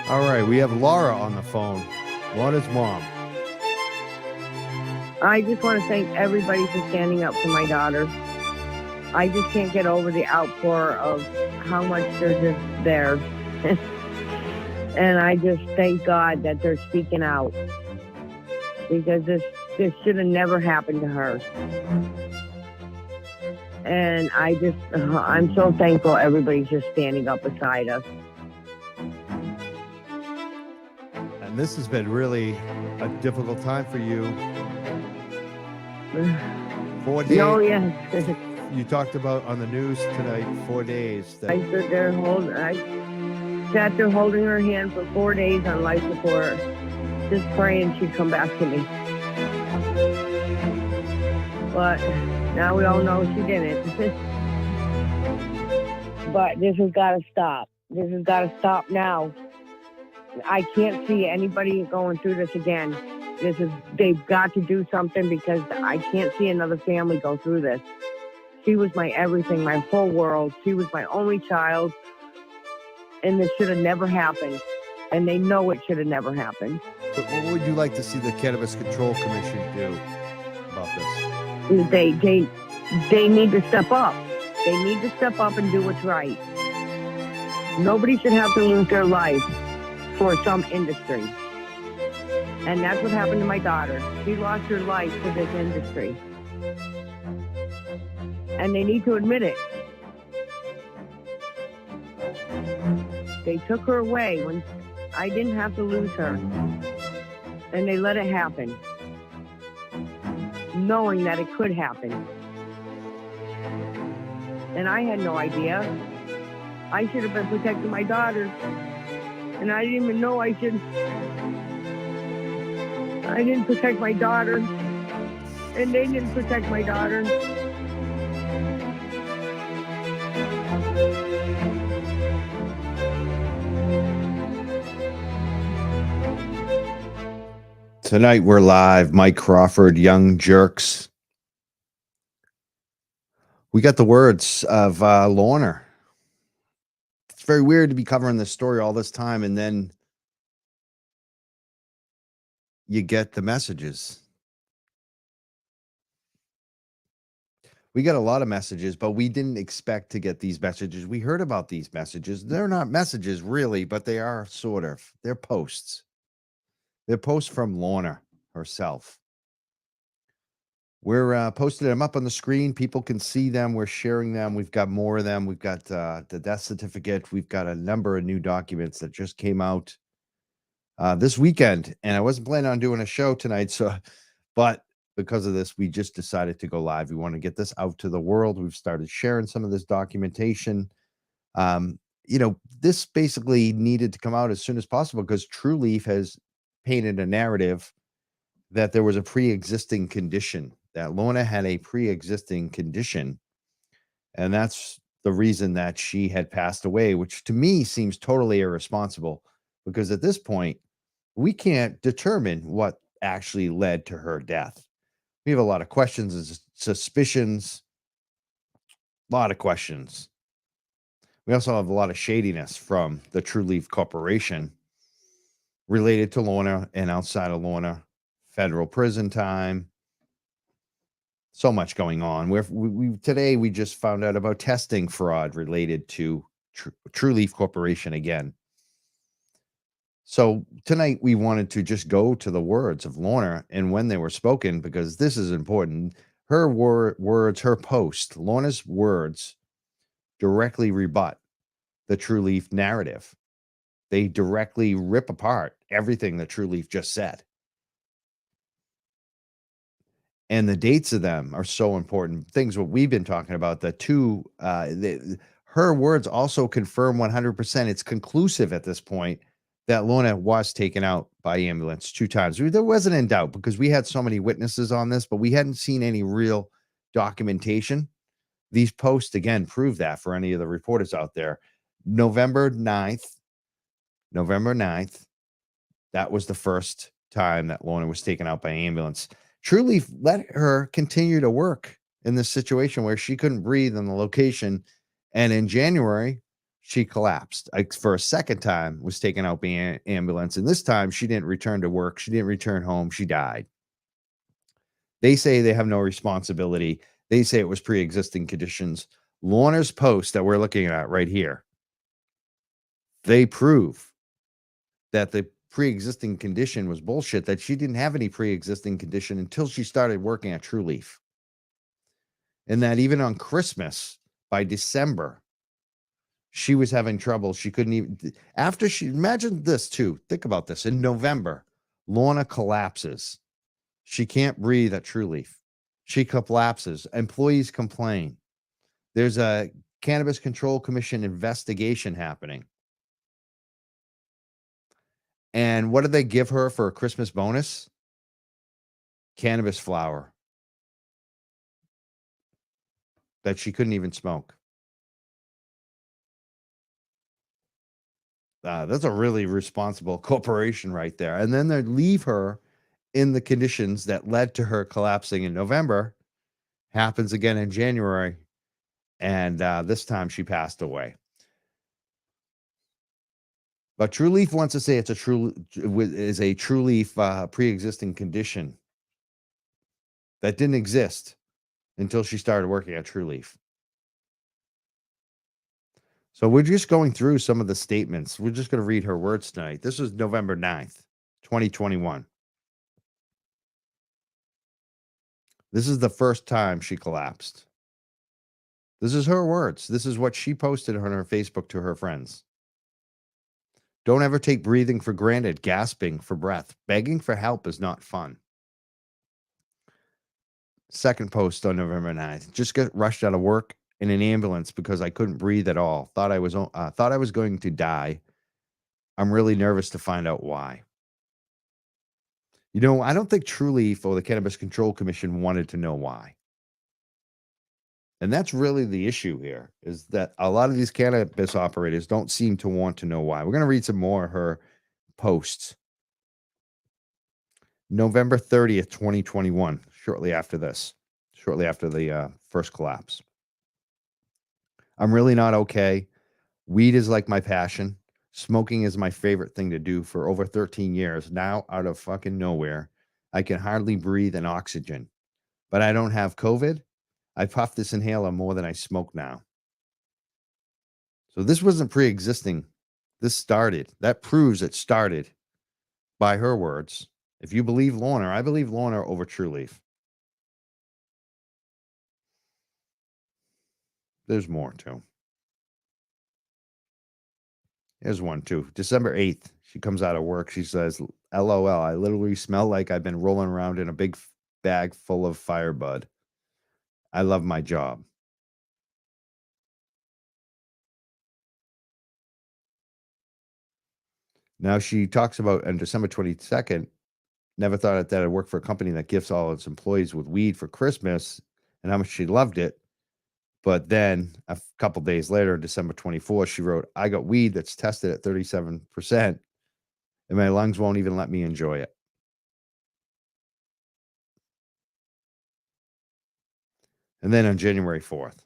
All right, we have Laura on the phone. Lorna's mom. I just want to thank everybody for standing up for my daughter. I just can't get over the outpour of how much they're just there. And I just thank God that they're speaking out, because this should have never happened to her. And I'm so thankful everybody's just standing up beside us. And this has been really a difficult time for you. 4 days. Oh, yes. You talked about on the news tonight, 4 days. I sat there holding her hand for 4 days on life support, just praying she'd come back to me. But now we all know she didn't. But this has got to stop. This has got to stop now. I can't see anybody going through this again. They've got to do something, because I can't see another family go through this. She was my everything, my whole world. She was my only child. And this should have never happened. And they know it should have never happened. But what would you like to see the Cannabis Control Commission do about this? They need to step up. They need to step up and do what's right. Nobody should have to lose their life for some industry. And that's what happened to my daughter. She lost her life for this industry. And they need to admit it. They took her away when I didn't have to lose her. And they let it happen, knowing that it could happen. And I had no idea. I should have been protecting my daughter. And I didn't even know I didn't protect my daughter. And they didn't protect my daughter. Tonight we're live. Mike Crawford, Young Jerks. We got the words of Lorna. It's very weird to be covering this story all this time, and then you get the messages. We got a lot of messages, but we didn't expect to get these messages. We heard about these messages. They're not messages really, but they are sort of. They're posts. They're posts from Lorna herself. We're posting them up on the screen. People can see them. We're sharing them. We've got more of them. We've got the death certificate. We've got a number of new documents that just came out this weekend. And I wasn't planning on doing a show tonight, but because of this, we just decided to go live. We want to get this out to the world. We've started sharing some of this documentation. This basically needed to come out as soon as possible, because Trulieve has painted a narrative that there was a pre-existing condition, that Lorna had a pre-existing condition. And that's the reason that she had passed away, which to me seems totally irresponsible, because at this point, we can't determine what actually led to her death. We have a lot of questions and suspicions, a lot of questions. We also have a lot of shadiness from the Trulieve Corporation related to Lorna and outside of Lorna, federal prison time. So much going on. Today we just found out about testing fraud related to Trulieve Corporation again. So tonight we wanted to just go to the words of Lorna and when they were spoken, because this is important. Her words, her post, Lorna's words directly rebut the Trulieve narrative. They directly rip apart everything that Trulieve just said. And the dates of them are so important. Things what we've been talking about, her words also confirm 100%. It's conclusive at this point that Lorna was taken out by ambulance 2 times. There wasn't in doubt, because we had so many witnesses on this, but we hadn't seen any real documentation. These posts, again, prove that for any of the reporters out there. November 9th, that was the first time that Lorna was taken out by ambulance. Trulieve let her continue to work in this situation where she couldn't breathe in the location. And in January, she collapsed. For a second time, was taken out by ambulance. And this time, she didn't return to work. She didn't return home. She died. They say they have no responsibility. They say it was pre-existing conditions. Lorna's post that we're looking at right here, they prove that the pre-existing condition was bullshit, that she didn't have any pre-existing condition until she started working at Trulieve. And that even on Christmas, by December, she was having trouble. She couldn't even, imagine this too. Think about this. In November, Lorna collapses. She can't breathe at Trulieve. She collapses. Employees complain. There's a Cannabis Control Commission investigation happening. And what did they give her for a Christmas bonus? Cannabis flower that she couldn't even smoke. That's a really responsible corporation right there. And then they leave her in the conditions that led to her collapsing in November. Happens again in January. And this time she passed away. But Trulieve wants to say it's a Trulieve pre-existing condition that didn't exist until she started working at Trulieve. So we're just going through some of the statements. We're just going to read her words tonight. This was November 9th, 2021. This is the first time she collapsed. This is her words. This is what she posted on her Facebook to her friends. Don't ever take breathing for granted, gasping for breath. Begging for help is not fun. Second post on November 9th. Just got rushed out of work in an ambulance because I couldn't breathe at all. Thought I was going to die. I'm really nervous to find out why. You know, I don't think Trulieve or the Cannabis Control Commission wanted to know why. And that's really the issue here, is that a lot of these cannabis operators don't seem to want to know why. We're going to read some more of her posts. November 30th, 2021, shortly after the first collapse. I'm really not okay. Weed is like my passion. Smoking is my favorite thing to do for over 13 years. Now, out of fucking nowhere, I can hardly breathe in oxygen. But I don't have COVID. I puff this inhaler more than I smoke now. So this wasn't pre-existing. This started. That proves it started by her words. If you believe Lorna, I believe Lorna over Trulieve. There's more too. Here's one too. December 8th, she comes out of work. She says, LOL, I literally smell like I've been rolling around in a big bag full of firebud. I love my job. Now she talks about on December 22nd, never thought that I'd work for a company that gifts all its employees with weed for Christmas and how much she loved it. But then a couple days later, December 24th, she wrote, I got weed that's tested at 37%, and my lungs won't even let me enjoy it. And then on January 4th,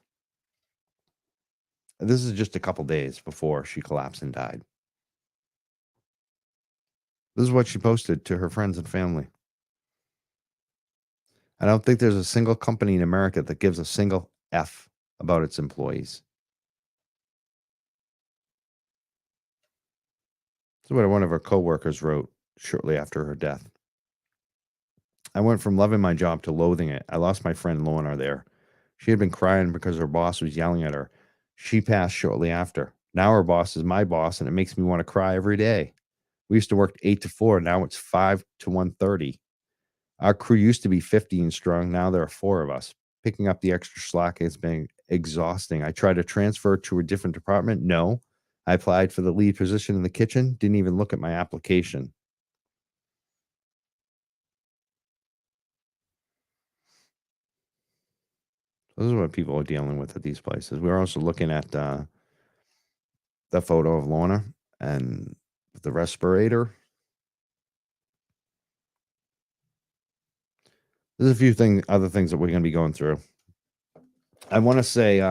this is just a couple days before she collapsed and died. This is what she posted to her friends and family. I don't think there's a single company in America that gives a single F about its employees. This is what one of her coworkers wrote shortly after her death. I went from loving my job to loathing it. I lost my friend Lorna there. She had been crying because her boss was yelling at her. She passed shortly after. Now her boss is my boss, and it makes me want to cry every day. We used to work 8 to 4. Now it's 5 to 1:30. Our crew used to be 15 strong. Now there are 4 of us. Picking up the extra slack has been exhausting. I tried to transfer to a different department. No. I applied for the lead position in the kitchen. Didn't even look at my application. Those are what people are dealing with at these places. We're also looking at the photo of Lorna and the respirator. There's a few other things that we're going to be going through. I want to say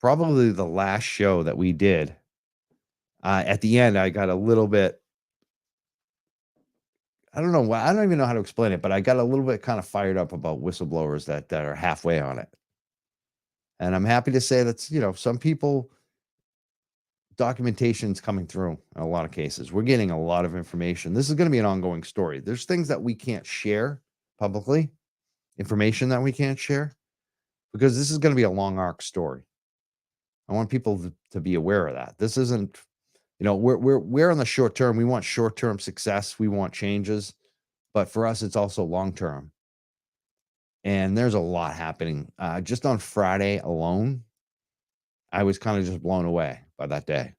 probably the last show that we did. At the end, I got a little bit. I don't know why. I don't even know how to explain it, but I got a little bit kind of fired up about whistleblowers that are halfway on it. And I'm happy to say that, some people, documentation's coming through in a lot of cases. We're getting a lot of information. This is going to be an ongoing story. There's things that we can't share publicly, information that we can't share, because this is going to be a long arc story. I want people to be aware of that. This isn't, we're on the short term. We want short-term success. We want changes, but for us, it's also long-term. And there's a lot happening. Just on Friday alone, I was kind of just blown away by that day,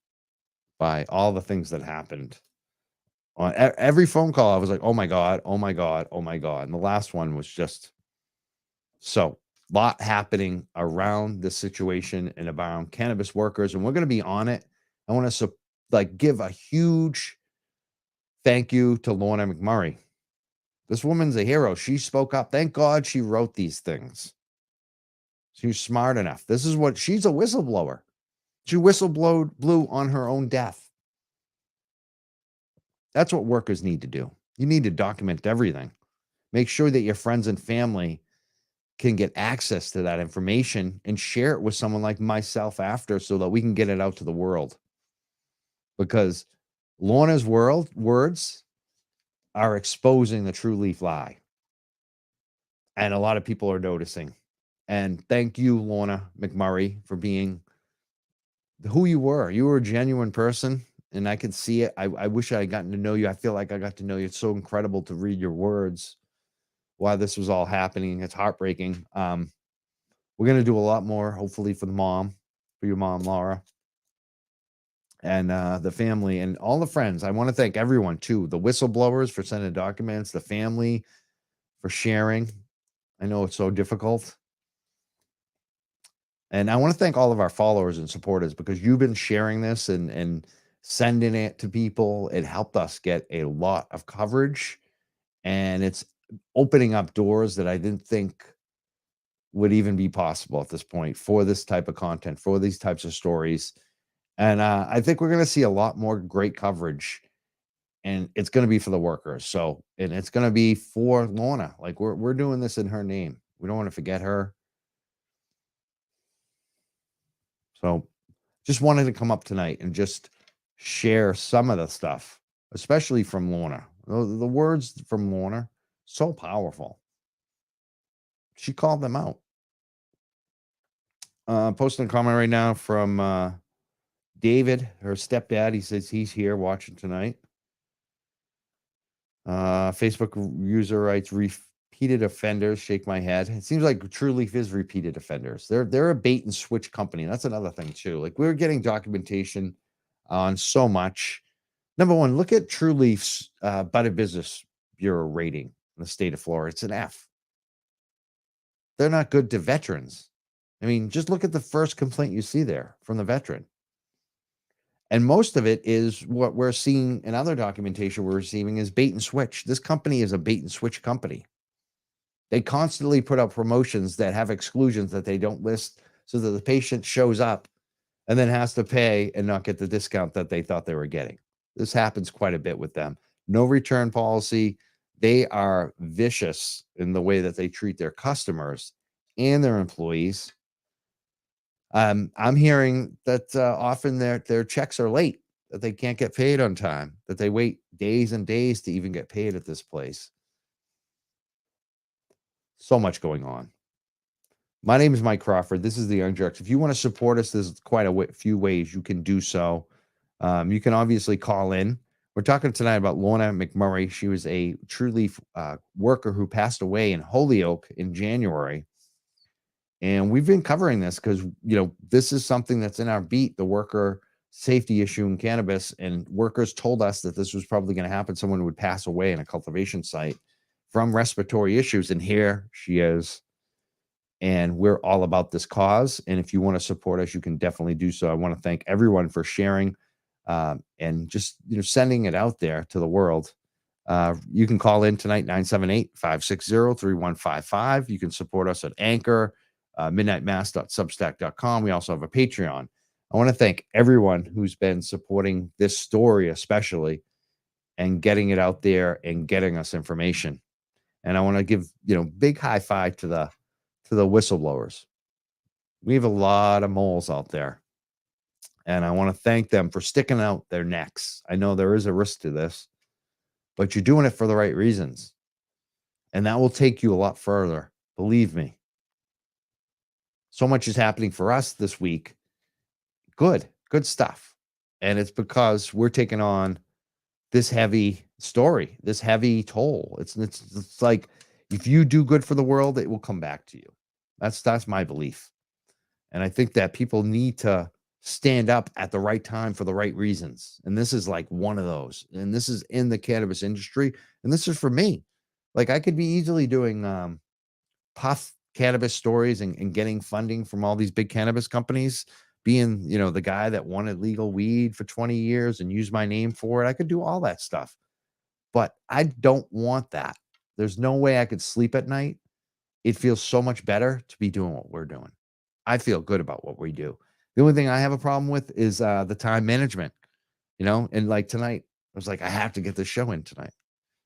by all the things that happened. On every phone call, I was like, oh my God, oh my God, oh my God. And the last one was just so lot happening around the situation and around cannabis workers. And we're going to be on it. I want to give a huge thank you to Lorna McMurrey. This woman's a hero. She spoke up. Thank God she wrote these things. She was smart enough. She's a whistleblower. She blew on her own death. That's what workers need to do. You need to document everything. Make sure that your friends and family can get access to that information and share it with someone like myself after, so that we can get it out to the world. Because Lorna's words are exposing the Trulieve lie. And a lot of people are noticing. And thank you, Lorna McMurrey, for being who you were. You were a genuine person, and I could see it. I wish I had gotten to know you. I feel like I got to know you. It's so incredible to read your words while this was all happening. It's heartbreaking. We're going to do a lot more, hopefully, for your mom, Laura, and the family and all the friends. I want to thank everyone, too. The whistleblowers for sending documents, the family for sharing. I know it's so difficult. And I want to thank all of our followers and supporters, because you've been sharing this and sending it to people. It helped us get a lot of coverage, and it's opening up doors that I didn't think would even be possible at this point for this type of content, for these types of stories. And I think we're going to see a lot more great coverage, and it's going to be for the workers. So, and it's going to be for Lorna. Like we're doing this in her name. We don't want to forget her. So just wanted to come up tonight and just share some of the stuff, especially from Lorna. The words from Lorna, so powerful. She called them out. Posting a comment right now from David, her stepdad. He says he's here watching tonight. Facebook user writes, repeated offenders, shake my head. It seems like Trulieve is repeated offenders. They're a bait and switch company. That's another thing too. Like, we're getting documentation on so much. Number one, look at Trulieve's Better Business Bureau rating in the state of Florida. It's an F. They're not good to veterans. I mean, just look at the first complaint you see there from the veteran. And most of it is what we're seeing in other documentation we're receiving is bait and switch. This company is a bait and switch company. They constantly put out promotions that have exclusions that they don't list, so that the patient shows up and then has to pay and not get the discount that they thought they were getting. This happens quite a bit with them. No return policy. They are vicious in the way that they treat their customers and their employees. I'm hearing that often their checks are late, that they can't get paid on time, that they wait days and days to even get paid at this place. So much going on. My name is Mike Crawford. This is the Young Jerks. If you want to support us, there's quite a few ways you can do so. You can obviously call in. We're talking tonight about Lorna McMurrey. She was a Trulieve worker who passed away in Holyoke in January. And we've been covering this because, this is something that's in our beat, the worker safety issue in cannabis. And workers told us that this was probably going to happen. Someone would pass away in a cultivation site from respiratory issues. And here she is. And we're all about this cause. And if you want to support us, you can definitely do so. I want to thank everyone for sharing and just sending it out there to the world. You can call in tonight, 978-560-3155. You can support us at Anchor, midnightmass.substack.com. We also have a Patreon. I want to thank everyone who's been supporting this story, especially, and getting it out there and getting us information. And I want to give, big high five to the whistleblowers. We have a lot of moles out there. And I want to thank them for sticking out their necks. I know there is a risk to this, but you're doing it for the right reasons. And that will take you a lot further. Believe me. So much is happening for us this week. Good stuff. And it's because we're taking on this heavy story, this heavy toll. It's like, if you do good for the world, it will come back to you. That's my belief. And I think that people need to stand up at the right time for the right reasons. And this is like one of those. And this is in the cannabis industry. And this is for me. Like, I could be easily doing puff cannabis stories and getting funding from all these big cannabis companies, being, the guy that wanted legal weed for 20 years and used my name for it. I could do all that stuff. But I don't want that. There's no way I could sleep at night. It feels so much better to be doing what we're doing. I feel good about what we do. The only thing I have a problem with is the time management, and like tonight, I was like, I have to get this show in tonight.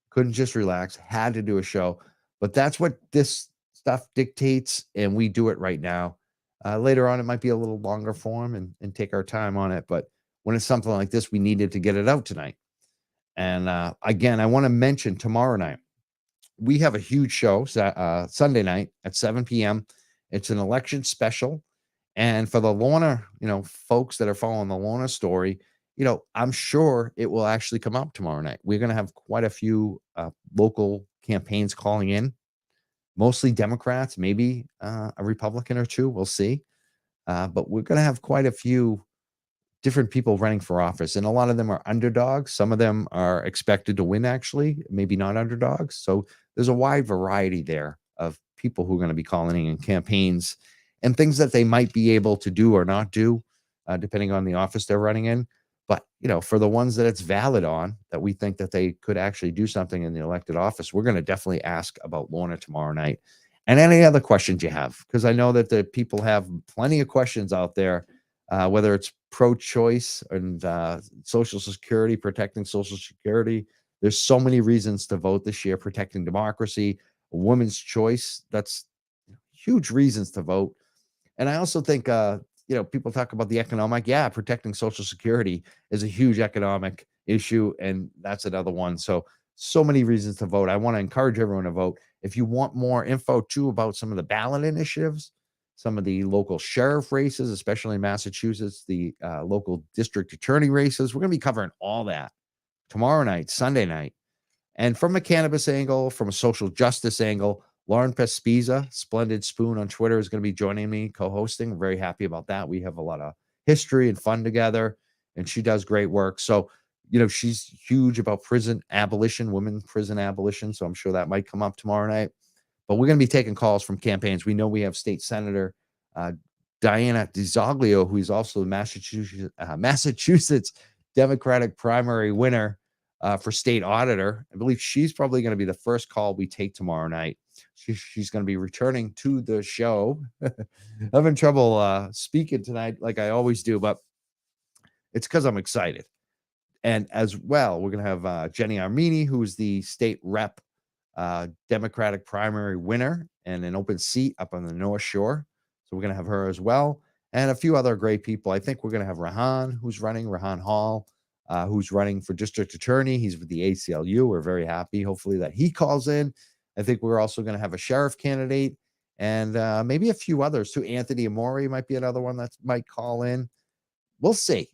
Couldn't just relax, had to do a show. But that's what this stuff dictates, and we do it right now. Later on, it might be a little longer form and take our time on it. But when it's something like this, we needed to get it out tonight. And again, I want to mention tomorrow night, we have a huge show Sunday night at 7 p.m. It's an election special. And for the Lorna, folks that are following the Lorna story, I'm sure it will actually come up tomorrow night. We're going to have quite a few local campaigns calling in, mostly Democrats, maybe a Republican or two. We'll see. But we're going to have quite a few different people running for office, and a lot of them are underdogs. Some of them are expected to win, actually, maybe not underdogs. So there's a wide variety there of people who are going to be calling in campaigns and things that they might be able to do or not do, depending on the office they're running in. But, for the ones that it's valid on, that we think that they could actually do something in the elected office, we're going to definitely ask about Lorna tomorrow night. And any other questions you have, because I know that the people have plenty of questions out there, whether it's pro-choice and Social Security, protecting Social Security. There's so many reasons to vote this year, protecting democracy, a woman's choice. That's huge reasons to vote. And I also think, people talk about the economic. Yeah, protecting Social Security is a huge economic issue, and that's another one. So many reasons to vote. I want to encourage everyone to vote. If you want more info, too, about some of the ballot initiatives, some of the local sheriff races, especially in Massachusetts, the local district attorney races, we're going to be covering all that tomorrow night, Sunday night. And from a cannabis angle, from a social justice angle, Lauren Pespiza, Splendid Spoon on Twitter, is going to be joining me, co-hosting. I'm very happy about that. We have a lot of history and fun together, and she does great work. So, she's huge about prison abolition, women prison abolition. So I'm sure that might come up tomorrow night. But we're going to be taking calls from campaigns. We know we have State Senator Diana DiZoglio, who is also the Massachusetts Democratic primary winner for state auditor. I believe she's probably going to be the first call we take tomorrow night. She's going to be returning to the show. Having trouble speaking tonight like I always do, but it's because I'm excited. And as well, we're going to have Jenny Armini, who is the state rep Democratic primary winner and an open seat up on the North Shore. So we're going to have her as well. And a few other great people. I think we're going to have Rahan, Rahan Hall, who's running for district attorney. He's with the ACLU. We're very happy, hopefully, that he calls in. I think we're also going to have a sheriff candidate and maybe a few others too. Anthony Amori might be another one that might call in. We'll see.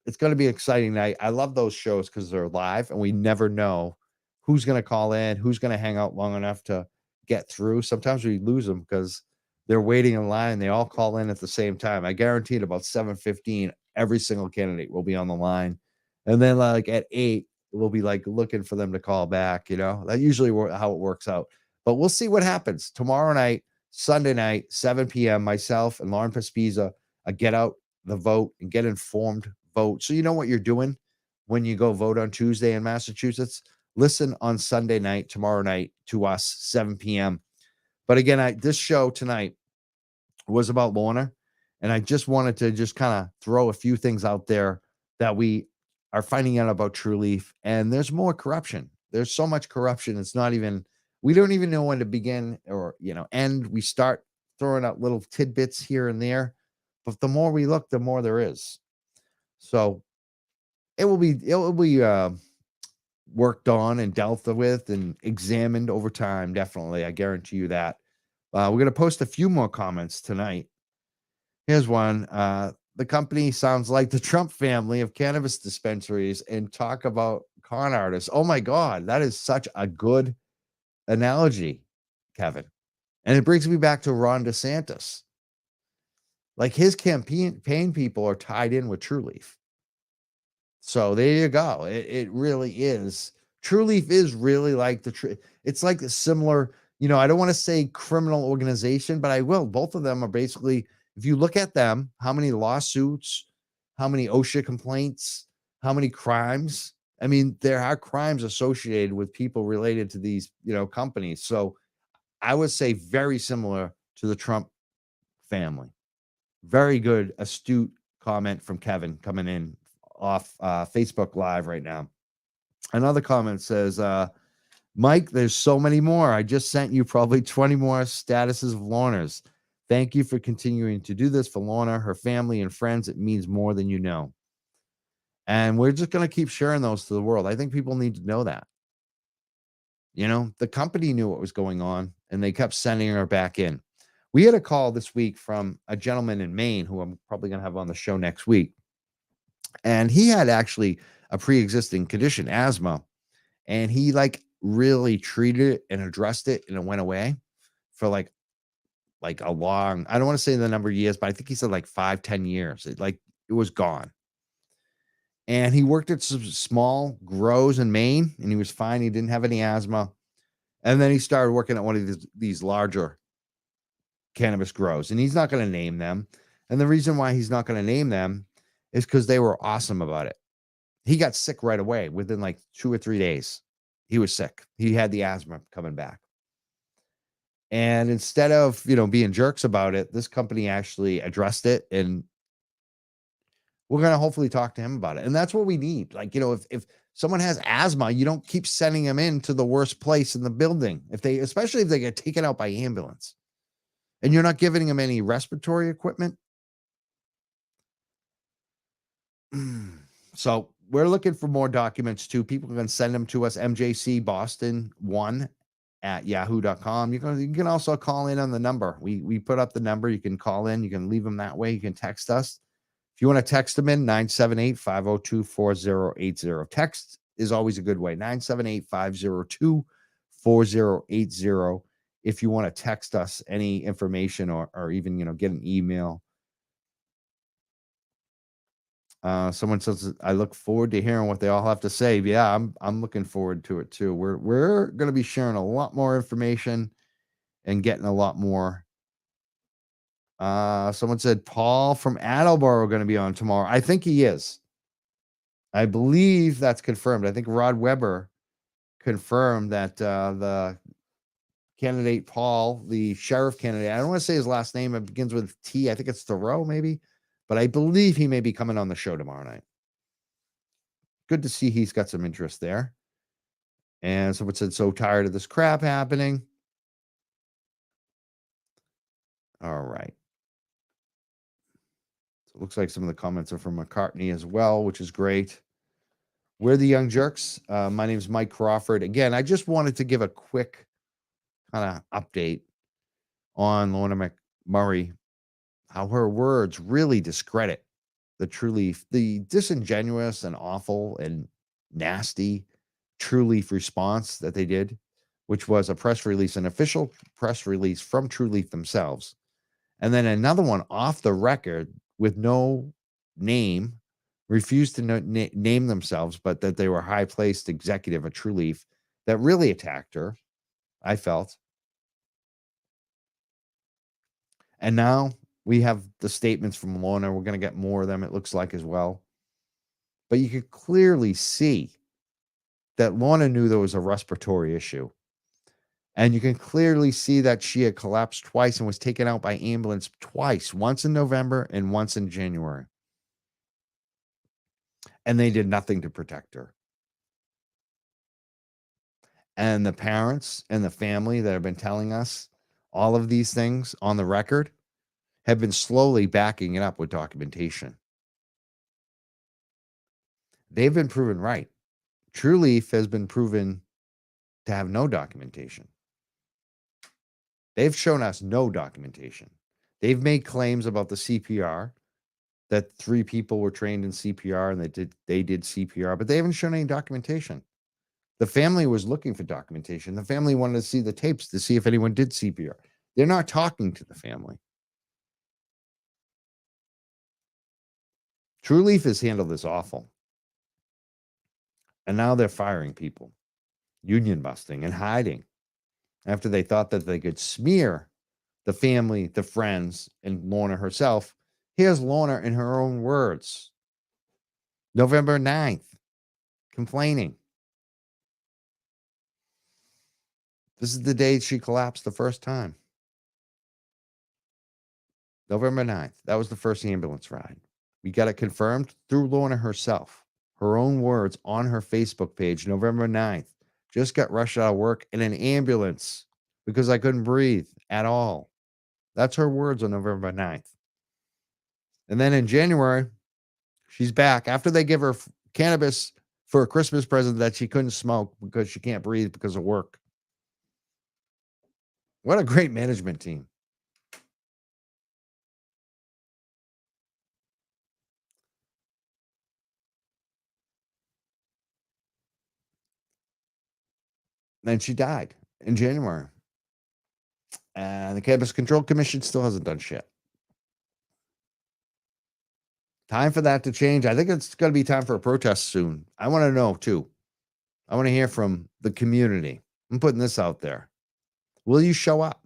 It's going to be an exciting night. I love those shows because they're live and we never know who's going to call in, who's going to hang out long enough to get through. Sometimes we lose them because they're waiting in line. They all call in at the same time. I guarantee at about 7:15, every single candidate will be on the line. And then like at 8, we'll be like looking for them to call back. That usually how it works out. But we'll see what happens tomorrow night. Sunday night, 7 p.m., myself and Lauren Pespiza, get out the vote and get informed vote. So you know what you're doing when you go vote on Tuesday in Massachusetts. Listen on Sunday night, tomorrow night, to us, 7 p.m. But again, this show tonight was about Lorna, and I just wanted to just kind of throw a few things out there that we are finding out about Trulieve. And there's more corruption. There's so much corruption. It's not even, we don't even know when to begin or, end. We start throwing out little tidbits here and there, but the more we look, the more there is. So it will be worked on and dealt with and examined over time. Definitely. I guarantee you that. We're going to post a few more comments tonight. Here's one. The company sounds like the Trump family of cannabis dispensaries, and talk about con artists. Oh my God, that is such a good analogy, Kevin. And it brings me back to Ron DeSantis. Like, his campaign people are tied in with Trulieve. So there you go. It really is. Trulieve is really like it's like a similar, I don't want to say criminal organization, but I will. Both of them are basically, if you look at them, how many lawsuits, how many OSHA complaints, how many crimes. I mean, there are crimes associated with people related to these, companies. So I would say very similar to the Trump family. Very good, astute comment from Kevin coming in off Facebook Live right now. Another comment says, Mike, there's so many more. I just sent you probably 20 more statuses of Lorna's. Thank you for continuing to do this for Lorna, her family, and friends. It means more than you know. And we're just going to keep sharing those to the world. I think people need to know that. The company knew what was going on, and they kept sending her back in. We had a call this week from a gentleman in Maine who I'm probably going to have on the show next week. And he had actually a pre-existing condition, asthma, and he really treated it and addressed it, and it went away for like a long, I don't want to say the number of years, but I think he said 5-10 years. It was gone. And he worked at some small grows in Maine, and he was fine. He didn't have any asthma. And then he started working at one of these larger cannabis grows, and he's not going to name them. And the reason why he's not going to name them is because they were awesome about it. He got sick right away within 2 or 3 days. He was sick. He had the asthma coming back. And instead of, being jerks about it, this company actually addressed it, and we're going to hopefully talk to him about it. And that's what we need. If someone has asthma, you don't keep sending them into the worst place in the building. Especially if they get taken out by ambulance and you're not giving them any respiratory equipment. So we're looking for more documents too. People can send them to us, mjcboston1@yahoo.com. You can also call in on the number. We put up the number. You can call in. You can leave them that way. You can text us. If you want to text them in, 978-502-4080. Text is always a good way. 978-502-4080. If you want to text us any information or even, get an email. Someone says, I look forward to hearing what they all have to say. Yeah, I'm looking forward to it too. We're going to be sharing a lot more information and getting a lot more. Someone said Paul from Attleboro going to be on tomorrow. I think he is. I believe that's confirmed. I think Rod Weber confirmed that the candidate Paul, the sheriff candidate, I don't want to say his last name. It begins with T. I think it's Thoreau, maybe. But I believe he may be coming on the show tomorrow night. Good to see he's got some interest there. And someone said, so tired of this crap happening. All right. So it looks like some of the comments are from McCartney as well, which is great. We're the Young Jerks. My name is Mike Crawford. Again, I just wanted to give a quick kind of update on Lorna McMurrey, how her words really discredit the Trulieve, the disingenuous and awful and nasty Trulieve response that they did, which was a press release, an official press release from Trulieve themselves. And then another one off the record with no name, refused to name themselves, but that they were high-placed executive at Trulieve that really attacked her, I felt. And now we have the statements from Lorna. We're going to get more of them, it looks like, as well. But you could clearly see that Lorna knew there was a respiratory issue. And you can clearly see that she had collapsed twice and was taken out by ambulance twice, once in November and once in January. And they did nothing to protect her. And the parents and the family that have been telling us all of these things on the record have been slowly backing it up with documentation. They've been proven right. Trulieve has been proven to have no documentation. They've shown us no documentation. They've made claims about the CPR, that 3 people were trained in CPR and they did CPR, but they haven't shown any documentation. The family was looking for documentation. The family wanted to see the tapes to see if anyone did CPR. They're not talking to the family. Trulieve has handled this awful. And now they're firing people, union busting and hiding after they thought that they could smear the family, the friends, and Lorna herself. Here's Lorna in her own words. November 9th, complaining. This is the day she collapsed the first time. November 9th. That was the first ambulance ride. We got it confirmed through Lorna herself. Her own words on her Facebook page, November 9th. Just got rushed out of work in an ambulance because I couldn't breathe at all. That's her words on November 9th. And then in January, she's back after they give her cannabis for a Christmas present that she couldn't smoke because she can't breathe because of work. What a great management team. Then she died in January. And the Cannabis Control Commission still hasn't done shit. Time for that to change. I think it's going to be time for a protest soon. I want to know, too. I want to hear from the community. I'm putting this out there. Will you show up?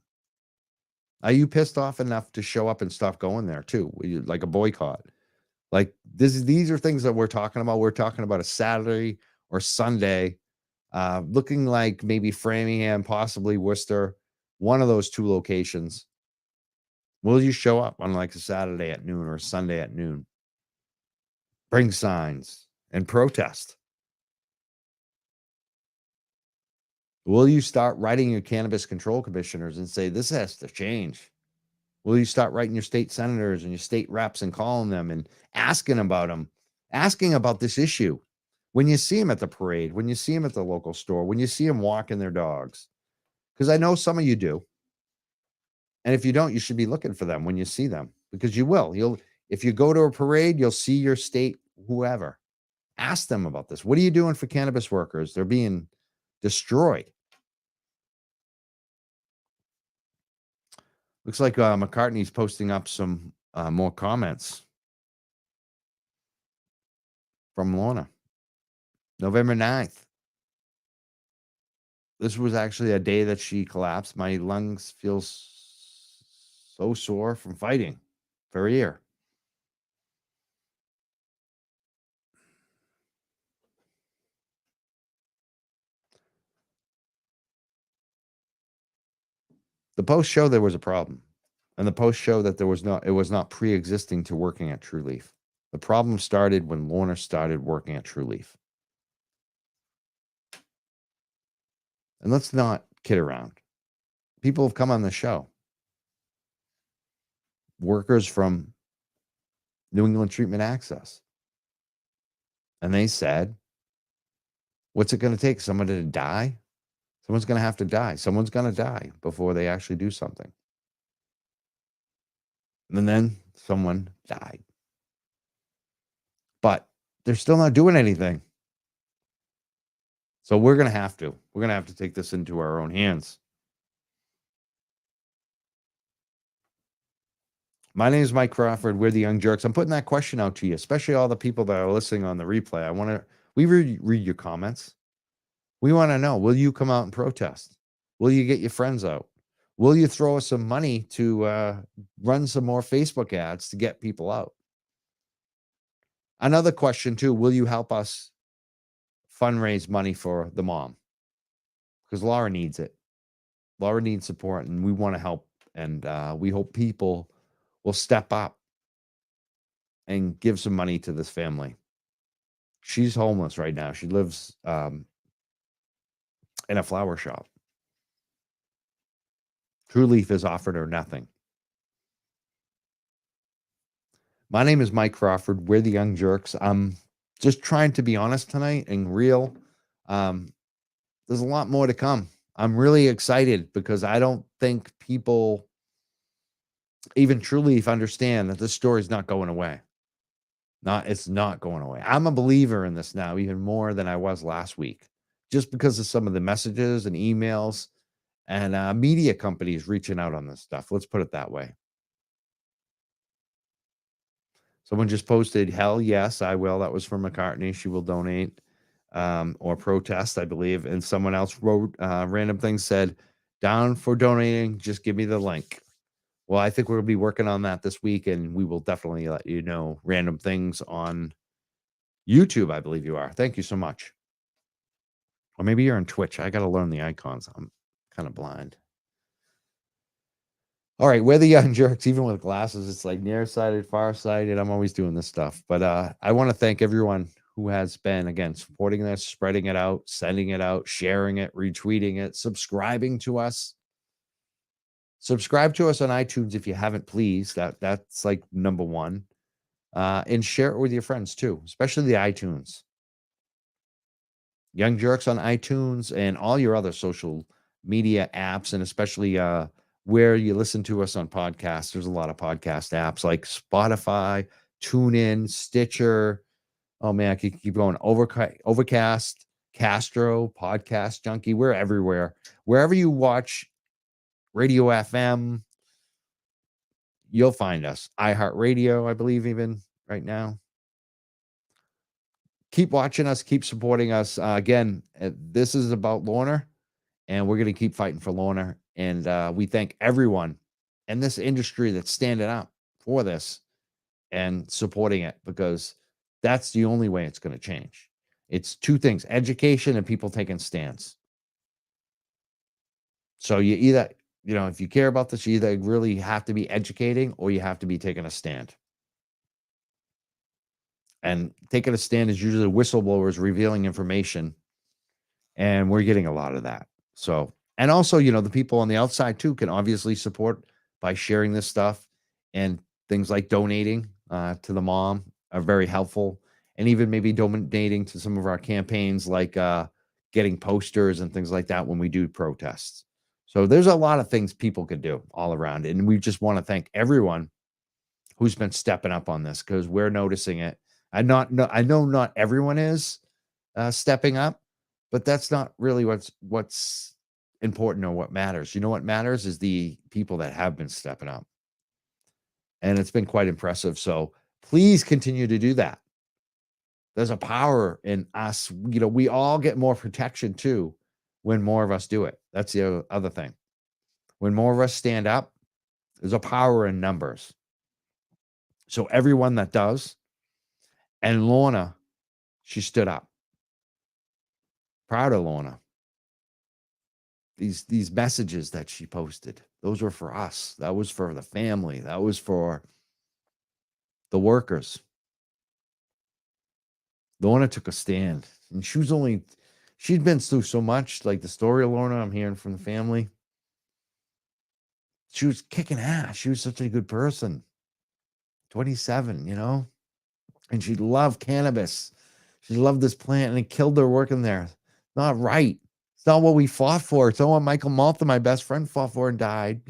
Are you pissed off enough to show up and stop going there, too? Like a boycott? Like, these are things that we're talking about. We're talking about a Saturday or Sunday, looking like maybe Framingham, possibly Worcester, one of those 2 locations. Will you show up on like a Saturday at noon or a Sunday at noon? Bring signs and protest. Will you start writing your cannabis control commissioners and say, this has to change? Will you start writing your state senators and your state reps and calling them and asking about them, asking about this issue? When you see them at the parade, when you see them at the local store, when you see them walking their dogs, because I know some of you do. And if you don't, you should be looking for them when you see them, because you will. If you go to a parade, you'll see your state, whoever. Ask them about this. What are you doing for cannabis workers? They're being destroyed. Looks like McCartney's posting up some more comments from Lorna. November 9th. This was actually a day that she collapsed. My lungs feel so sore from fighting for a year. The post showed there was a problem. And the post showed that it was not pre-existing to working at Trulieve. The problem started when Lorna started working at Trulieve. And let's not kid around. People have come on the show. Workers from New England Treatment Access. And they said, what's it going to take? Someone to die? Someone's going to have to die. Someone's going to die before they actually do something. And then someone died. But they're still not doing anything. So we're going to have to take this into our own hands. My name is Mike Crawford. We're the Young Jerks. I'm putting that question out to you, especially all the people that are listening on the replay. We read your comments. We want to know, will you come out and protest? Will you get your friends out? Will you throw us some money to run some more Facebook ads to get people out? Another question too, will you help us fundraise money for the mom? Because Laura needs it. Laura needs support, and we want to help. And we hope people will step up and give some money to this family. She's homeless right now. She lives in a flower shop. Trulieve has offered her nothing. My name is Mike Crawford. We're the Young Jerks. I'm just trying to be honest tonight and real. There's a lot more to come. I'm really excited because I don't think people, even Trulieve, understand that this story is not going away. It's not going away. I'm a believer in this now, even more than I was last week, just because of some of the messages and emails and media companies reaching out on this stuff. Let's put it that way. Someone just posted, hell yes, I will. That was from McCartney. She will donate or protest, I believe. And someone else wrote random things, said, down for donating. Just give me the link. Well, I think we'll be working on that this week, and we will definitely let you know random things on YouTube. I believe you are. Thank you so much. Or maybe you're on Twitch. I got to learn the icons. I'm kind of blind. All right, we're the Young Jerks, even with glasses. It's like nearsighted, farsighted. I'm always doing this stuff. But I want to thank everyone who has been, again, supporting this, spreading it out, sending it out, sharing it, retweeting it, subscribing to us. Subscribe to us on iTunes if you haven't, please. That's like number one. And share it with your friends too, especially the iTunes. Young Jerks on iTunes and all your other social media apps, and especially where you listen to us on podcasts. There's a lot of podcast apps like Spotify, TuneIn, Stitcher. Oh man, I could keep going. Overcast, Castro, Podcast Junkie. We're everywhere. Wherever you watch Radio FM, you'll find us. iHeartRadio, I believe, even right now. Keep watching us, keep supporting us. Again, this is about Lorna, and we're going to keep fighting for Lorna. And we thank everyone in this industry that's standing up for this and supporting it, because that's the only way it's going to change. It's two things: education and people taking stands. So you either, if you care about this, you either really have to be educating or you have to be taking a stand. And taking a stand is usually whistleblowers revealing information, and we're getting a lot of that. So, and also, the people on the outside too can obviously support by sharing this stuff, and things like donating to the mom are very helpful, and even maybe donating to some of our campaigns, like getting posters and things like that when we do protests. So there's a lot of things people can do all around, and we just want to thank everyone who's been stepping up on this, because we're noticing it. I know not everyone is stepping up, but that's not really what's important or what matters. What matters is the people that have been stepping up, and it's been quite impressive. So please continue to do that. There's a power in us. We all get more protection too when more of us do it. That's the other thing. When more of us stand up, there's a power in numbers. So everyone that does, and Lorna, she stood up. Proud of Lorna. These messages that she posted, those were for us. That was for the family. That was for the workers. Lorna took a stand, and she'd been through so much. Like the story of Lorna, I'm hearing from the family. She was kicking ass. She was such a good person. 27, and she loved cannabis. She loved this plant, and it killed her working there. Not right. It's not what we fought for. It's not what Michael Malta, my best friend, fought for and died.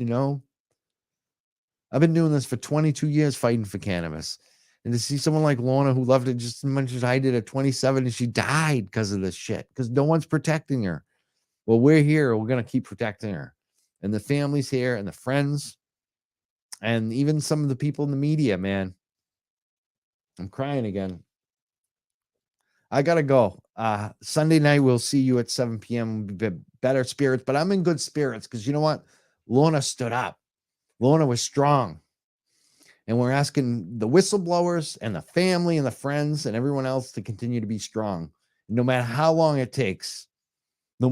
I've been doing this for 22 years, fighting for cannabis. And to see someone like Lorna, who loved it just as much as I did at 27, and she died because of this shit, because no one's protecting her. Well, we're here. We're going to keep protecting her. And the family's here, and the friends, and even some of the people in the media, man. I'm crying again. I got to go. Sunday night, we'll see you at 7 p.m. Better spirits, but I'm in good spirits because you know what? Lorna stood up. Lorna was strong. And we're asking the whistleblowers and the family and the friends and everyone else to continue to be strong. No matter how long it takes, we're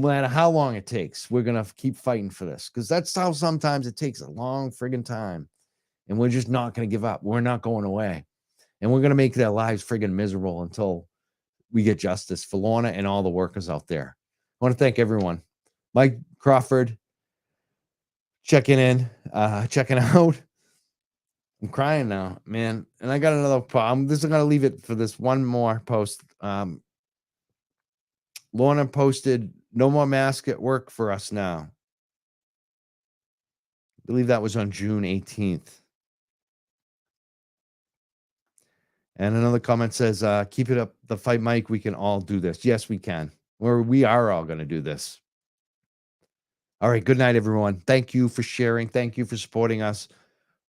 going to keep fighting for this, because that's how sometimes it takes a long friggin' time. And we're just not going to give up. We're not going away. And we're going to make their lives friggin' miserable until we get justice for Lorna and all the workers out there. I want to thank everyone. Mike Crawford, checking in, checking out. I'm crying now, man. And I got another. I'm just going to leave it for this one more post. Lorna posted, "No more mask at work for us now." I believe that was on June 18th. And another comment says, "Keep it up the fight, Mike. We can all do this." Yes, we can. We are all going to do this. All right. Good night, everyone. Thank you for sharing. Thank you for supporting us.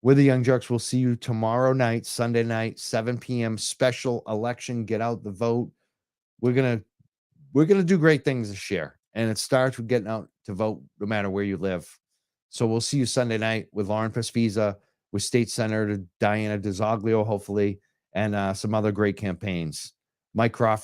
We're the Young Jocks. We'll see you tomorrow night, Sunday night, 7 p.m. Special election. Get out the vote. We're gonna do great things this year, and it starts with getting out to vote, no matter where you live. So we'll see you Sunday night with Lauren Pesvisa, with State Senator Diana DiZoglio, hopefully, and some other great campaigns. Mike Crawford.